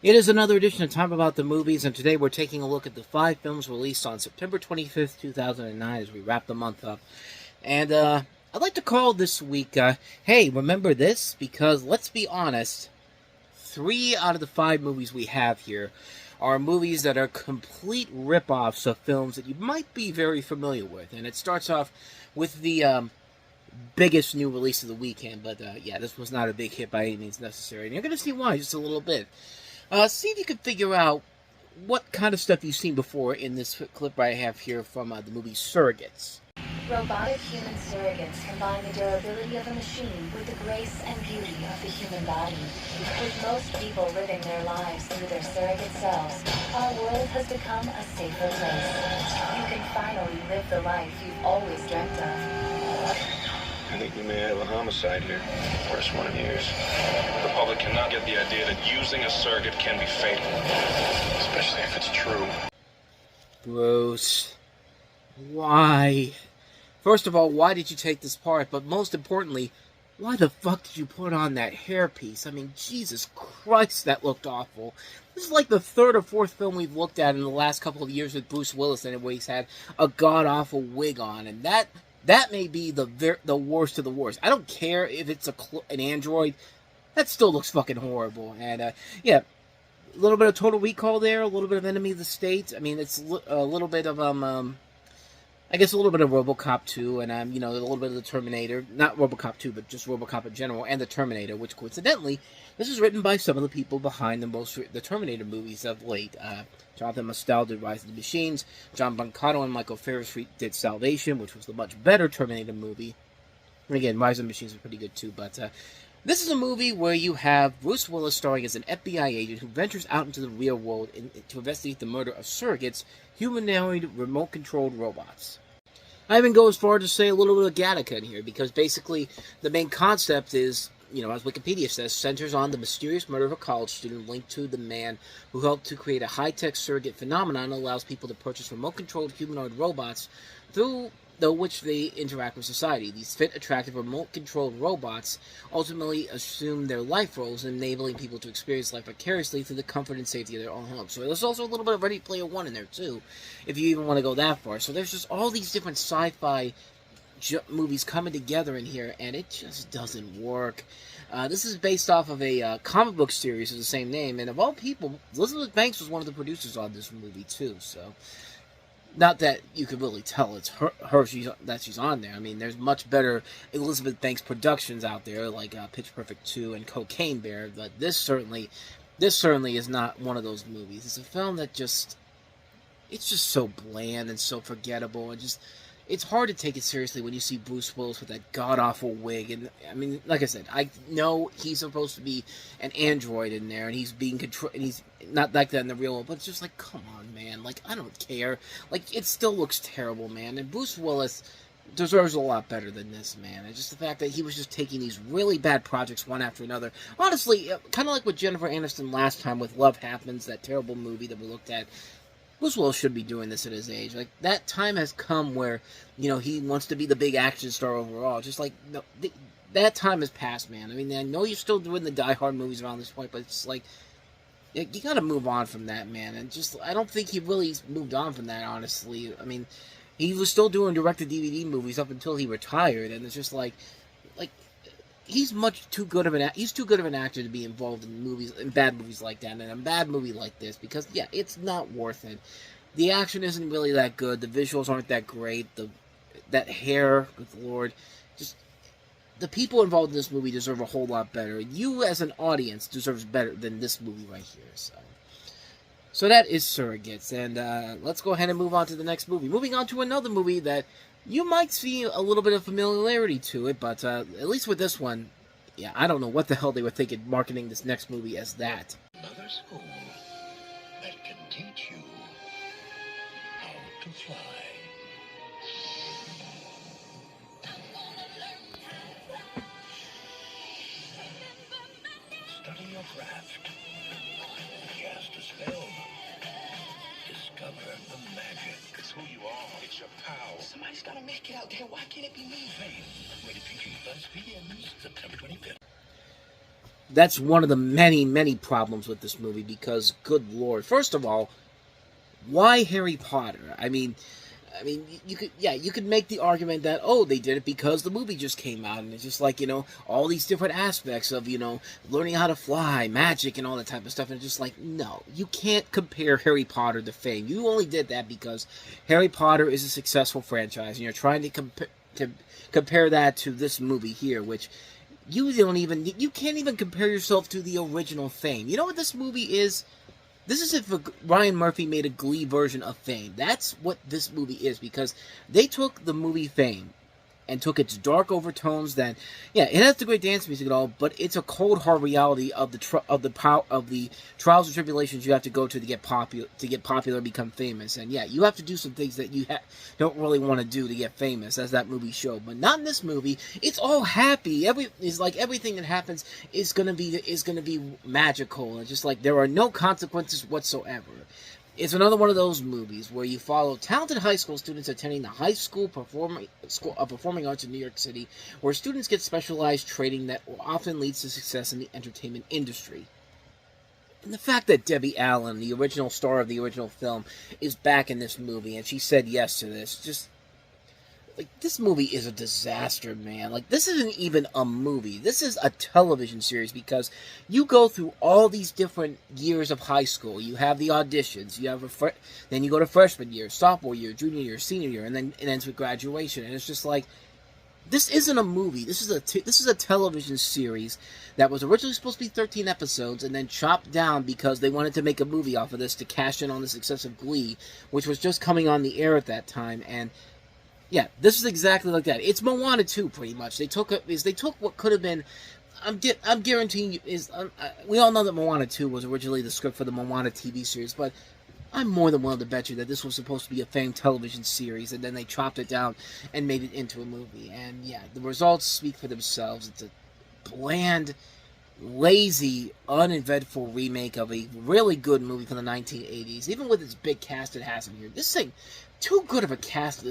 It is another edition of Time About the Movies, and today we're taking a look at the 5 films released on September 25th, 2009 as we wrap the month up. And I'd like to call this week, hey, remember this? Because let's be honest, 3 out of the 5 movies we have here are movies that are complete rip-offs of films that you might be very familiar with. And it starts off with the biggest new release of the weekend, but yeah, this was not a big hit by any means necessary. And you're going to see why just a little bit. See if you can figure out what kind of stuff you've seen before in this clip I have here from the movie Surrogates. Robotic human surrogates combine the durability of a machine with the grace and beauty of the human body. With most people living their lives through their surrogate selves, our world has become a safer place. You can finally live the life you've always dreamt of. I think we may have a homicide here. First one in years. The public cannot get the idea that using a surrogate can be fatal. Especially if it's true. Bruce. Why? First of all, why did you take this part? But most importantly, why the fuck did you put on that hairpiece? I mean, Jesus Christ, that looked awful. This is like the 3rd or 4th film we've looked at in the last couple of years with Bruce Willis, and where he's had a god-awful wig on, and that may be the worst of the worst. I don't care if it's an android. That still looks fucking horrible. And, yeah, a little bit of Total Recall there, a little bit of Enemy of the State. I mean, it's a little bit of, I guess a little bit of RoboCop 2, and, you know, a little bit of the Terminator. Not RoboCop 2, but just RoboCop in general, and the Terminator, which, coincidentally, this is written by some of the people behind the Terminator movies of late. Jonathan Mastal did Rise of the Machines. John Brancato and Michael Ferris did Salvation, which was the much better Terminator movie. And again, Rise of the Machines was pretty good, too, but, this is a movie where you have Bruce Willis starring as an FBI agent who ventures out into the real world to investigate the murder of surrogates, humanoid, remote-controlled robots. I even go as far to say a little bit of Gattaca in here, because basically the main concept is, you know, as Wikipedia says, centers on the mysterious murder of a college student linked to the man who helped to create a high-tech surrogate phenomenon that allows people to purchase remote-controlled humanoid robots through which they interact with society. These fit, attractive, remote-controlled robots ultimately assume their life roles, enabling people to experience life vicariously through the comfort and safety of their own homes. So there's also a little bit of Ready Player One in there, too, if you even want to go that far. So there's just all these different sci-fi movies coming together in here, and it just doesn't work. This is based off of a comic book series of the same name, and of all people, Elizabeth Banks was one of the producers on this movie, too, so... Not that you could really tell it's her that she's on there. I mean, there's much better Elizabeth Banks productions out there, like Pitch Perfect 2 and Cocaine Bear, but this certainly is not one of those movies. It's a film that it's just so bland and so forgettable, and just, it's hard to take it seriously when you see Bruce Willis with that god-awful wig. And, I mean, like I said, I know he's supposed to be an android in there, and he's being controlled, and he's not like that in the real world, but it's just like, come on, man. Like, I don't care. Like, it still looks terrible, man. And Bruce Willis deserves a lot better than this, man. And just the fact that he was just taking these really bad projects one after another. Honestly, kind of like with Jennifer Aniston last time with Love Happens, that terrible movie that we looked at. Bruce Willis should be doing this at his age. Like, that time has come where, you know, he wants to be the big action star overall. Just like, no, that time has passed, man. I mean, I know you're still doing the Die Hard movies around this point, but it's like, you gotta move on from that, man. And just, I don't think he really moved on from that, honestly. I mean, he was still doing direct-to-DVD movies up until he retired, and it's just like, he's too good of an actor to be involved in movies, in bad movies like that, and a bad movie like this, because, yeah, it's not worth it. The action isn't really that good, the visuals aren't that great, that hair, good lord, just, the people involved in this movie deserve a whole lot better. You, as an audience, deserves better than this movie right here, so that is Surrogates, and let's go ahead and move on to the next movie. Moving on to another movie that you might see a little bit of familiarity to it, but at least with this one, yeah, I don't know what the hell they were thinking marketing this next movie as that. Another school that can teach you how to fly. Study your craft. Cast a spell. Discover the magic. It's who you are. It's your power. Somebody's gotta make it out there. Why can't it be me? Fame. Rated PG. Plus begins September 25th. That's one of the many, many problems with this movie, because, good lord, first of all, why Harry Potter? I mean, you could make the argument that, oh, they did it because the movie just came out, and it's just like, all these different aspects of, learning how to fly, magic, and all that type of stuff, and it's just like, no, you can't compare Harry Potter to Fame. You only did that because Harry Potter is a successful franchise, and you're trying to compare that to this movie here, which you can't even compare yourself to the original Fame. You know what this movie is? This is if Ryan Murphy made a Glee version of Fame. That's what this movie is, because they took the movie Fame and took its dark overtones that, yeah, it has the great dance music and all, but it's a cold hard reality of the trials and tribulations you have to go to get popular, and become famous. And yeah, you have to do some things that you don't really want to do to get famous, as that movie showed. But not in this movie. It's all happy. It's like everything that happens is gonna be magical, and just like there are no consequences whatsoever. It's another one of those movies where you follow talented high school students attending the high school performing arts in New York City, where students get specialized training that often leads to success in the entertainment industry. And the fact that Debbie Allen, the original star of the original film, is back in this movie, and she said yes to this, just... like, this movie is a disaster, man. Like, this isn't even a movie. This is a television series, because you go through all these different years of high school. You have the auditions. You have then you go to freshman year, sophomore year, junior year, senior year, and then it ends with graduation. And it's just like, this isn't a movie. This is a television series that was originally supposed to be 13 episodes and then chopped down because they wanted to make a movie off of this to cash in on the success of Glee, which was just coming on the air at that time. And yeah, this is exactly like that. It's Moana 2, pretty much. They took what could have been. I'm guaranteeing you we all know that Moana 2 was originally the script for the Moana TV series, but I'm more than willing to bet you that this was supposed to be a famed television series, and then they chopped it down and made it into a movie. And yeah, the results speak for themselves. It's a bland, lazy, uneventful remake of a really good movie from the 1980s, even with its big cast it has in here. This thing, too good of a cast.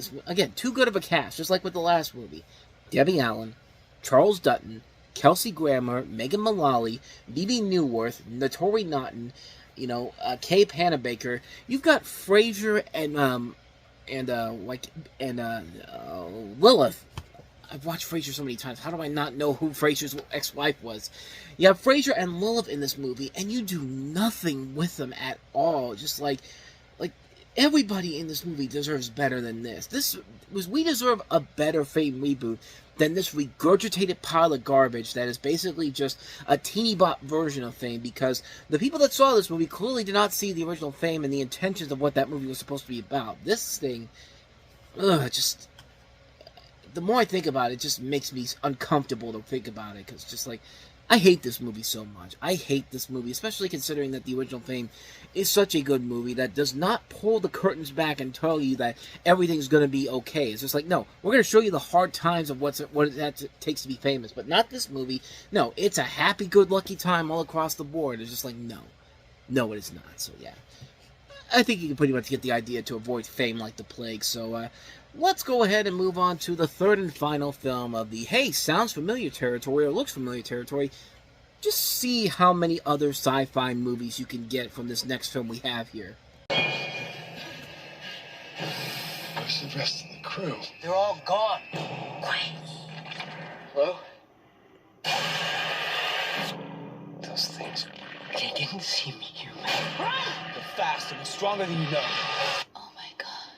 Too good of a cast, just like with the last movie. Debbie Allen, Charles Dutton, Kelsey Grammer, Megan Mullally, Bebe Neuwirth, Notori Naughton, Kay Panabaker. You've got Frasier and Lilith. I've watched Frasier so many times. How do I not know who Frasier's ex-wife was? You have Frasier and Lilith in this movie, and you do nothing with them at all. Just like everybody in this movie deserves better than this. We deserve a better Fame reboot than this regurgitated pile of garbage that is basically just a teeny bop version of Fame, because the people that saw this movie clearly did not see the original Fame and the intentions of what that movie was supposed to be about. This thing, just... the more I think about it, it just makes me uncomfortable to think about it, because just like, I hate this movie so much. I hate this movie, especially considering that the original Fame is such a good movie that does not pull the curtains back and tell you that everything's going to be okay. It's just like, no, we're going to show you the hard times of what it takes to be famous, but not this movie. No, it's a happy-go-lucky time all across the board. It's just like, no, it is not. So yeah, I think you can pretty much get the idea to avoid Fame like the plague. So let's go ahead and move on to the third and final film of the, hey, sounds familiar territory or looks familiar territory. Just see how many other sci-fi movies you can get from this next film we have here. Where's the rest of the crew? They're all gone. Quiet. Hello? Those things. They didn't see me, human. They're fast and stronger than you know. Oh my god.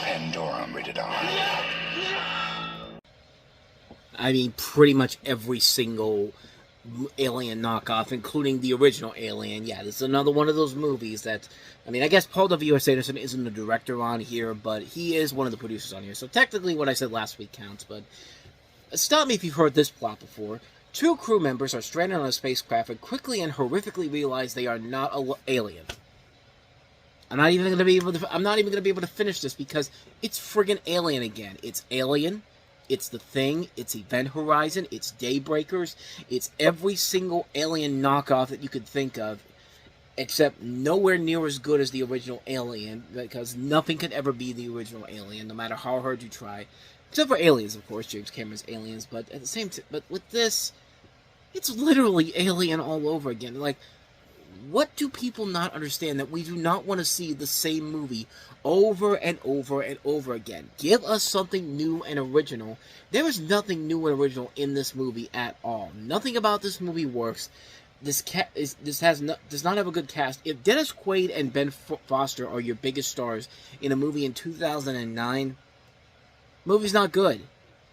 Pandorum rated R. I mean, pretty much every single Alien knockoff, including the original Alien. Yeah, this is another one of those movies that, I mean, I guess Paul W.S. Anderson isn't the director on here, but he is one of the producers on here. So technically what I said last week counts, but stop me if you've heard this plot before. Two crew members are stranded on a spacecraft and quickly and horrifically realize they are not an alien. I'm not even going to be able to finish this because it's friggin' Alien again. It's Alien. It's The Thing, it's Event Horizon, it's Daybreakers, it's every single Alien knockoff that you could think of. except nowhere near as good as the original Alien, because nothing could ever be the original Alien, no matter how hard you try. Except for Aliens, of course, James Cameron's Aliens, but at the same time, but with this, it's literally Alien all over again. Like, what do people not understand? That we do not want to see the same movie over and over and over again. Give us something new and original. There is nothing new and original in this movie at all. Nothing about this movie works. Does not have a good cast. If Dennis Quaid and Ben Foster are your biggest stars in a movie in 2009, movie's not good.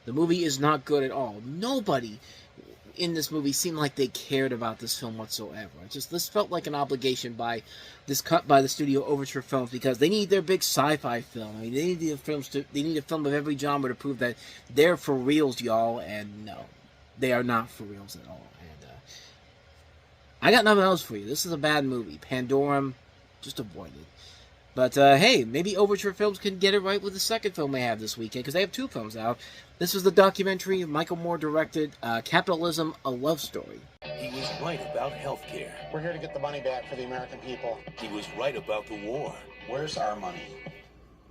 The movie is not good at all. Nobody in this movie seemed like they cared about this film whatsoever. This felt like an obligation by the studio Overture Films, because they need their big sci-fi film. I mean, they need a film of every genre to prove that they're for reals, y'all. And no, they are not for reals at all. And I got nothing else for you. This is a bad movie. Pandorum, just avoid it. But, hey, maybe Overture Films can get it right with the second film they have this weekend, because they have 2 films out. This is the documentary Michael Moore directed, Capitalism, A Love Story. He was right about healthcare. We're here to get the money back for the American people. He was right about the war. Where's our money?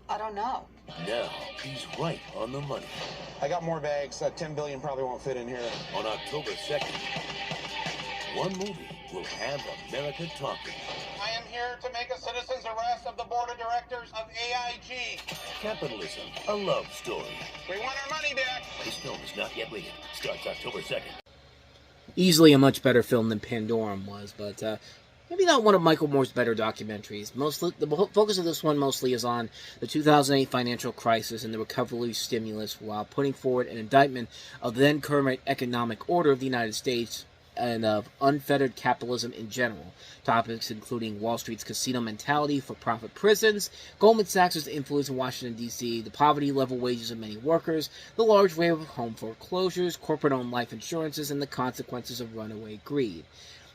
I don't know. Now, he's right on the money. I got more bags. 10 billion probably won't fit in here. On October 2nd, one movie will have America talking. I am here to make a citizen's arrest of the board of directors of AIG. Capitalism, A Love Story. We want our money back. This film is not yet rated. Starts October 2nd. Easily a much better film than Pandorum was, but maybe not one of Michael Moore's better documentaries. Mostly, the focus of this one mostly is on the 2008 financial crisis and the recovery stimulus, while putting forward an indictment of the then current economic order of the United States and of unfettered capitalism in general. Topics including Wall Street's casino mentality, for-profit prisons, Goldman Sachs' influence in Washington, D.C., the poverty-level wages of many workers, the large wave of home foreclosures, corporate-owned life insurances, and the consequences of runaway greed.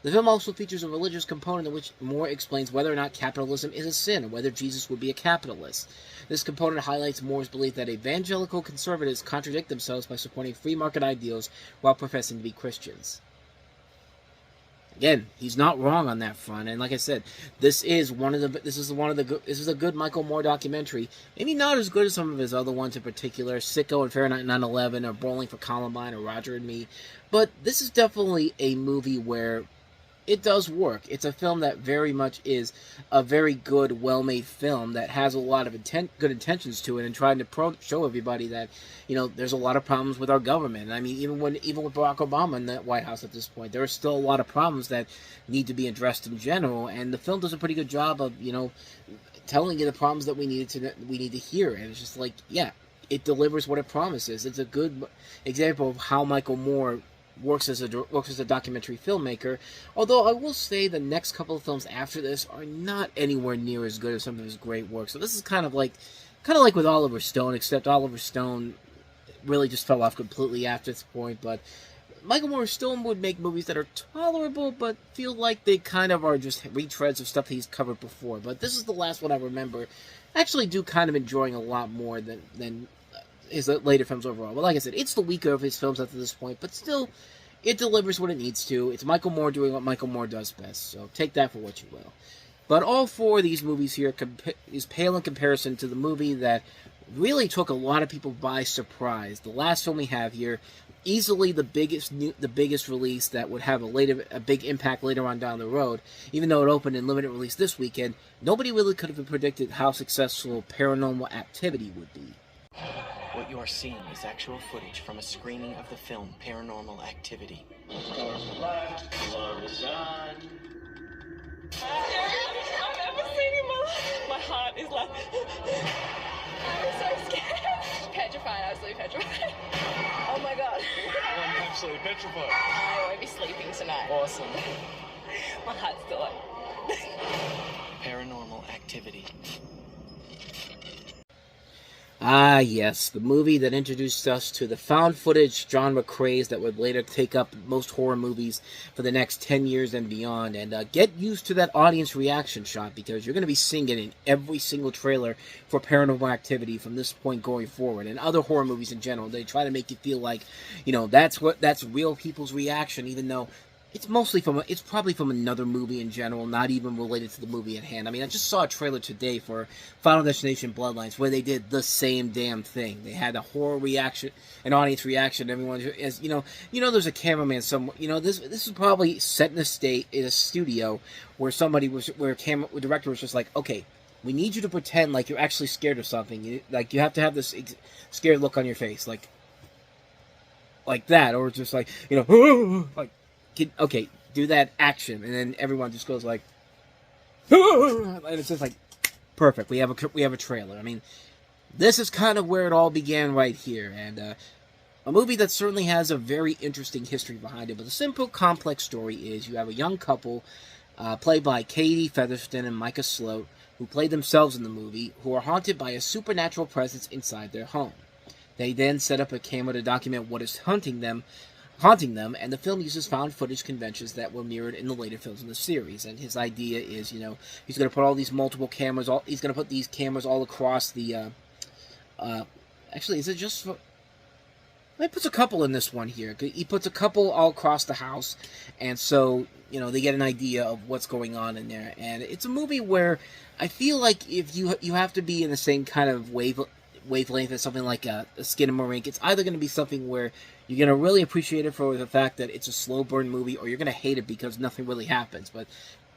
The film also features a religious component in which Moore explains whether or not capitalism is a sin, or whether Jesus would be a capitalist. This component highlights Moore's belief that evangelical conservatives contradict themselves by supporting free market ideals while professing to be Christians. Again, he's not wrong on that front, and like I said, this is a good Michael Moore documentary. Maybe not as good as some of his other ones, in particular, Sicko and Fahrenheit 9/11, or Bowling for Columbine, or Roger and Me. But this is definitely a movie where it does work. It's a film that very much is a very good, well-made film that has a lot of good intentions to it, and trying to show everybody that, there's a lot of problems with our government. I mean, even with Barack Obama in the White House at this point, there are still a lot of problems that need to be addressed in general, and the film does a pretty good job of, telling you the problems that we need to hear, and it's just like, yeah, it delivers what it promises. It's a good example of how Michael Moore works as a documentary filmmaker, although I will say the next couple of films after this are not anywhere near as good as some of his great work. So this is kind of like with Oliver Stone, except Oliver Stone really just fell off completely after this point. But Michael Moore still would make movies that are tolerable, but feel like they kind of are just retreads of stuff he's covered before. But this is the last one I remember actually do kind of enjoying a lot more than his later films overall. But like I said, it's the weaker of his films up to this point, but still, it delivers what it needs to. It's Michael Moore doing what Michael Moore does best, so take that for what you will. But all 4 of these movies here is pale in comparison to the movie that really took a lot of people by surprise. The last film we have here, easily the biggest release that would have a big impact later on down the road. Even though it opened in limited release this weekend, nobody really could have predicted how successful Paranormal Activity would be. What you are seeing is actual footage from a screening of the film Paranormal Activity. Alarm is on. I've never seen him. My heart is like... I'm so scared. Petrified, absolutely petrified. Oh my god. I'm absolutely petrified. I won't be sleeping tonight. Awesome. My heart's still like... Paranormal Activity. Ah, yes, the movie that introduced us to the found footage genre craze that would later take up most horror movies for the next 10 years and beyond. And get used to that audience reaction shot, because you're going to be seeing it in every single trailer for Paranormal Activity from this point going forward. And other horror movies in general, they try to make you feel like, that's real people's reaction, even though it's mostly it's probably from another movie in general, not even related to the movie at hand. I mean, I just saw a trailer today for Final Destination Bloodlines where they did the same damn thing. They had a horror reaction, an audience reaction. Everyone, as there's a cameraman somewhere. This is probably set in a studio where the director was just like, okay, we need you to pretend like you're actually scared of something. You have to have this scared look on your face, like that, or just like like. Okay, do that action, and then everyone just goes like, and it's just like perfect. We have a trailer. I mean, this is kind of where it all began right here, and a movie that certainly has a very interesting history behind it. But the simple, complex story is you have a young couple, played by Katie Featherston and Micah Sloat, who play themselves in the movie, who are haunted by a supernatural presence inside their home. They then set up a camera to document what is haunting them, and the film uses found footage conventions that were mirrored in the later films in the series. And his idea is, he's going to put all these multiple cameras, he's going to put these cameras all across the, actually, is it just, he puts a couple in this one here. He puts a couple all across the house, and so, they get an idea of what's going on in there. And it's a movie where I feel like if you have to be in the same kind of wavelength as something like a Skinamarink, it's either going to be something where you're going to really appreciate it for the fact that it's a slow burn movie, or you're going to hate it because nothing really happens. But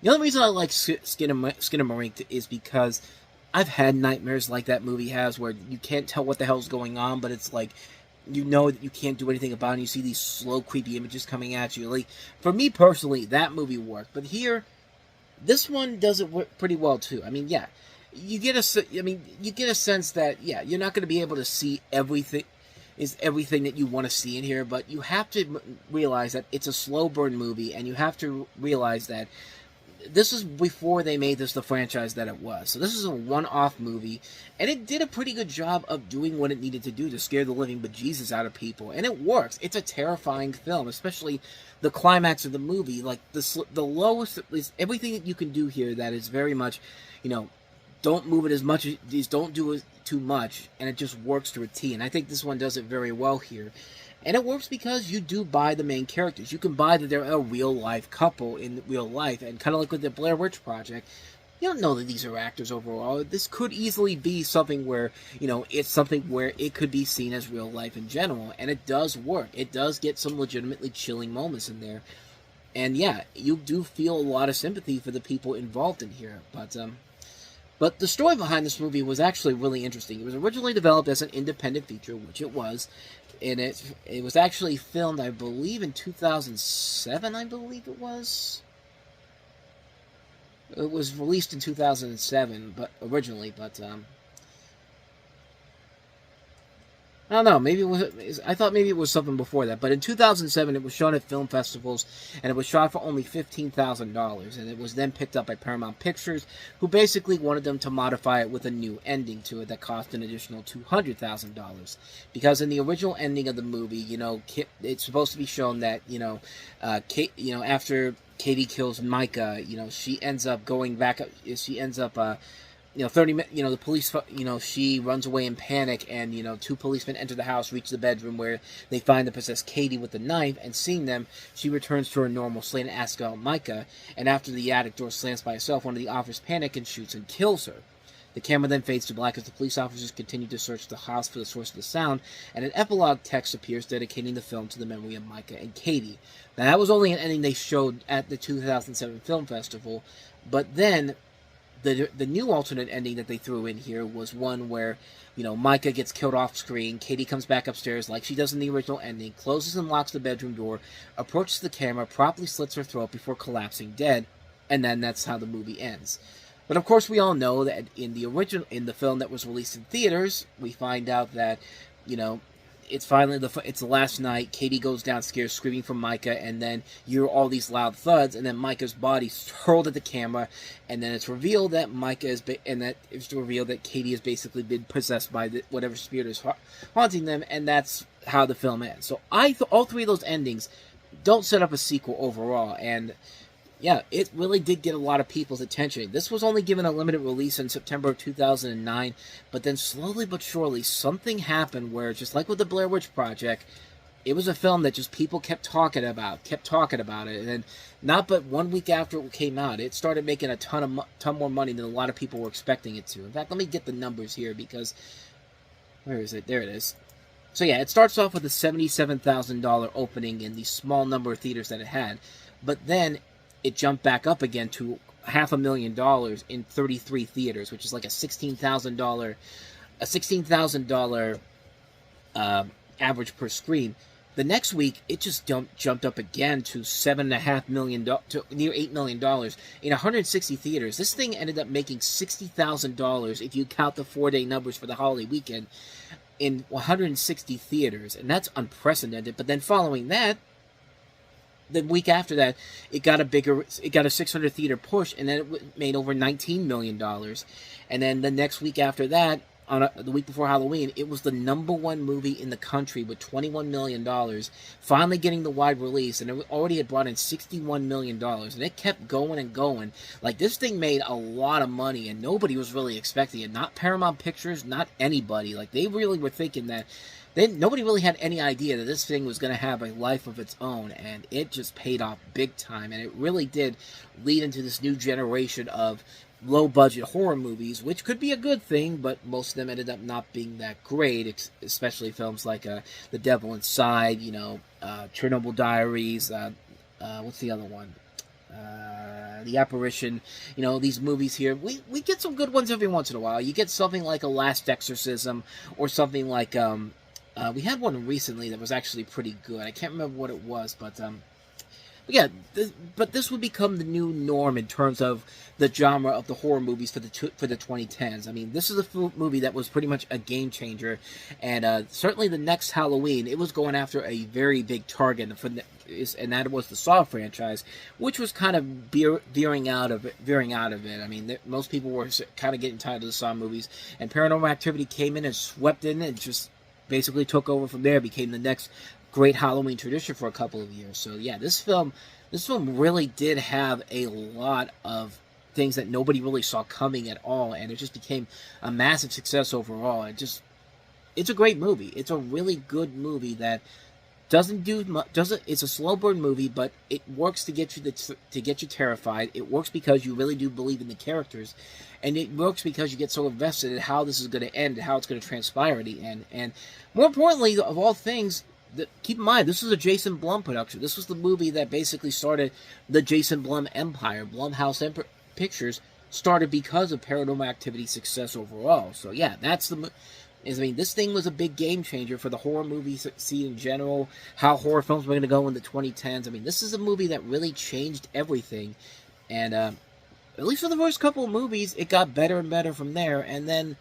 the only reason I like Skinamarink is because I've had nightmares like that movie has, where you can't tell what the hell's going on, but it's like, that you can't do anything about it, and you see these slow, creepy images coming at you. Like, for me personally, that movie worked. But here, this one does it pretty well too. I mean, yeah, you get a sense that, yeah, you're not going to be able to see everything that you want to see in here, but you have to realize that it's a slow burn movie, and you have to realize that this is before they made this the franchise that it was. So this is a one-off movie, and it did a pretty good job of doing what it needed to do to scare the living bejesus out of people, and it works. It's a terrifying film, especially the climax of the movie. Like, the lowest, everything that you can do here that is very much, don't move it as much, don't do it too much, and it just works to a T. And I think this one does it very well here. And it works because you do buy the main characters. You can buy that they're a real-life couple in real life, and kind of like with the Blair Witch Project, you don't know that these are actors overall. This could easily be something where, it's something where it could be seen as real life in general, and it does work. It does get some legitimately chilling moments in there. And yeah, you do feel a lot of sympathy for the people involved in here, But the story behind this movie was actually really interesting. It was originally developed as an independent feature, which it was, and it was actually filmed, I believe, in 2007, I believe it was. It was released in 2007, originally, I don't know, maybe I thought maybe it was something before that, but in 2007 it was shown at film festivals, and it was shot for only $15,000, and it was then picked up by Paramount Pictures, who basically wanted them to modify it with a new ending to it that cost an additional $200,000, because in the original ending of the movie, it's supposed to be shown that, after Katie kills Micah, she ends up going back, the police, she runs away in panic, and, two policemen enter the house, reach the bedroom where they find the possessed Katie with the knife, and seeing them, she returns to her normal state and asks about Micah, and after the attic door slams by itself, one of the officers panic and shoots and kills her. The camera then fades to black as the police officers continue to search the house for the source of the sound, and an epilogue text appears dedicating the film to the memory of Micah and Katie. Now, that was only an ending they showed at the 2007 film festival, but then the new alternate ending that they threw in here was one where, Micah gets killed off screen, Katie comes back upstairs like she does in the original ending, closes and locks the bedroom door, approaches the camera, promptly slits her throat before collapsing dead, and then that's how the movie ends. But of course we all know that in the film that was released in theaters, we find out that, it's the last night, Katie goes downstairs screaming for Micah, and then you hear all these loud thuds, and then Micah's body's hurled at the camera, and then it's revealed that Katie has basically been possessed by whatever spirit is haunting them, and that's how the film ends. So all three of those endings don't set up a sequel overall, and yeah, it really did get a lot of people's attention. This was only given a limited release in September of 2009, but then slowly but surely something happened where, just like with the Blair Witch Project, it was a film that just people kept talking about it, and then not but 1 week after it came out, it started making a ton more money than a lot of people were expecting it to. In fact, let me get the numbers here, because where is it? There it is. So yeah, it starts off with a $77,000 opening in the small number of theaters that it had, but then it jumped back up again to $500,000 in 33 theaters, which is like a $16,000 average per screen. The next week, it just jumped up again to $7.5 million, to near $8 million in 160 theaters. This thing ended up making $60,000 if you count the 4-day numbers for the holiday weekend in 160 theaters, and that's unprecedented. But then following that, the week after that, it got a 600 theater push, and then it made over $19 million. And then the next week after that, the week before Halloween, it was the #1 movie in the country with $21 million, finally getting the wide release, and it already had brought in $61 million, and it kept going and going. Like, this thing made a lot of money, and nobody was really expecting it. Not Paramount Pictures, not anybody. Like, they really were thinking that, nobody really had any idea that this thing was going to have a life of its own, and it just paid off big time, and it really did lead into this new generation of low-budget horror movies, which could be a good thing, but most of them ended up not being that great, especially films like The Devil Inside, Chernobyl Diaries, what's the other one? The Apparition. These movies here, we get some good ones every once in a while. You get something like A Last Exorcism, or something like, we had one recently that was actually pretty good. I can't remember what it was, but yeah, but this would become the new norm in terms of the genre of the horror movies for the 2010s. I mean, this is a movie that was pretty much a game changer, and certainly the next Halloween, it was going after a very big target, and that was the Saw franchise, which was kind of veering out of it. I mean, most people were kind of getting tired of the Saw movies, and Paranormal Activity came in and swept in and just basically took over from there, became the next great Halloween tradition for a couple of years. So yeah, this film really did have a lot of things that nobody really saw coming at all, and it just became a massive success overall. It's a great movie. It's a really good movie that it's a slow burn movie, but it works to get you terrified. It works because you really do believe in the characters, and it works because you get so invested in how this is going to end and how it's going to transpire at the end. And more importantly, of all things, keep in mind, this is a Jason Blum production. This was the movie that basically started the Jason Blum empire. Blumhouse Pictures started because of Paranormal Activity's success overall. So yeah, this thing was a big game changer for the horror movie scene in general, how horror films were going to go in the 2010s. I mean, this is a movie that really changed everything, and at least for the first couple of movies, it got better and better from there, and then,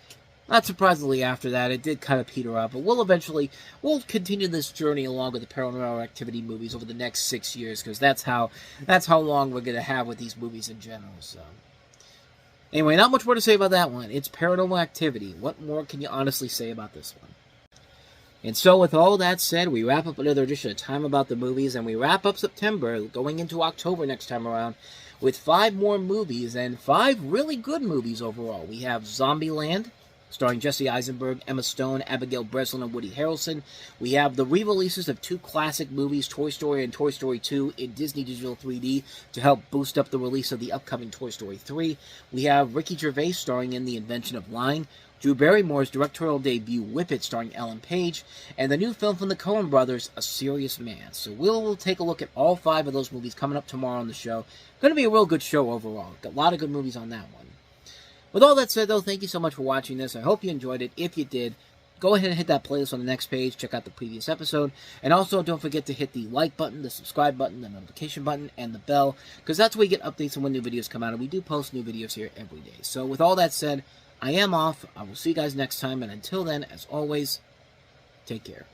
not surprisingly, after that, it did kind of peter out, but we'll continue this journey along with the Paranormal Activity movies over the next 6 years, because that's how long we're going to have with these movies in general. So anyway, not much more to say about that one. It's Paranormal Activity. What more can you honestly say about this one? And so with all that said, we wrap up another edition of Time About the Movies, and we wrap up September, going into October next time around, with 5 more movies, and 5 really good movies overall. We have Zombieland, starring Jesse Eisenberg, Emma Stone, Abigail Breslin, and Woody Harrelson. We have the re-releases of 2 classic movies, Toy Story and Toy Story 2, in Disney Digital 3D to help boost up the release of the upcoming Toy Story 3. We have Ricky Gervais starring in The Invention of Lying, Drew Barrymore's directorial debut Whip It starring Ellen Page, and the new film from the Coen brothers, A Serious Man. So we'll take a look at all 5 of those movies coming up tomorrow on the show. Going to be a real good show overall. Got a lot of good movies on that one. With all that said, though, thank you so much for watching this. I hope you enjoyed it. If you did, go ahead and hit that playlist on the next page. Check out the previous episode. And also, don't forget to hit the like button, the subscribe button, the notification button, and the bell, because that's where you get updates on when new videos come out. And we do post new videos here every day. So with all that said, I am off. I will see you guys next time. And until then, as always, take care.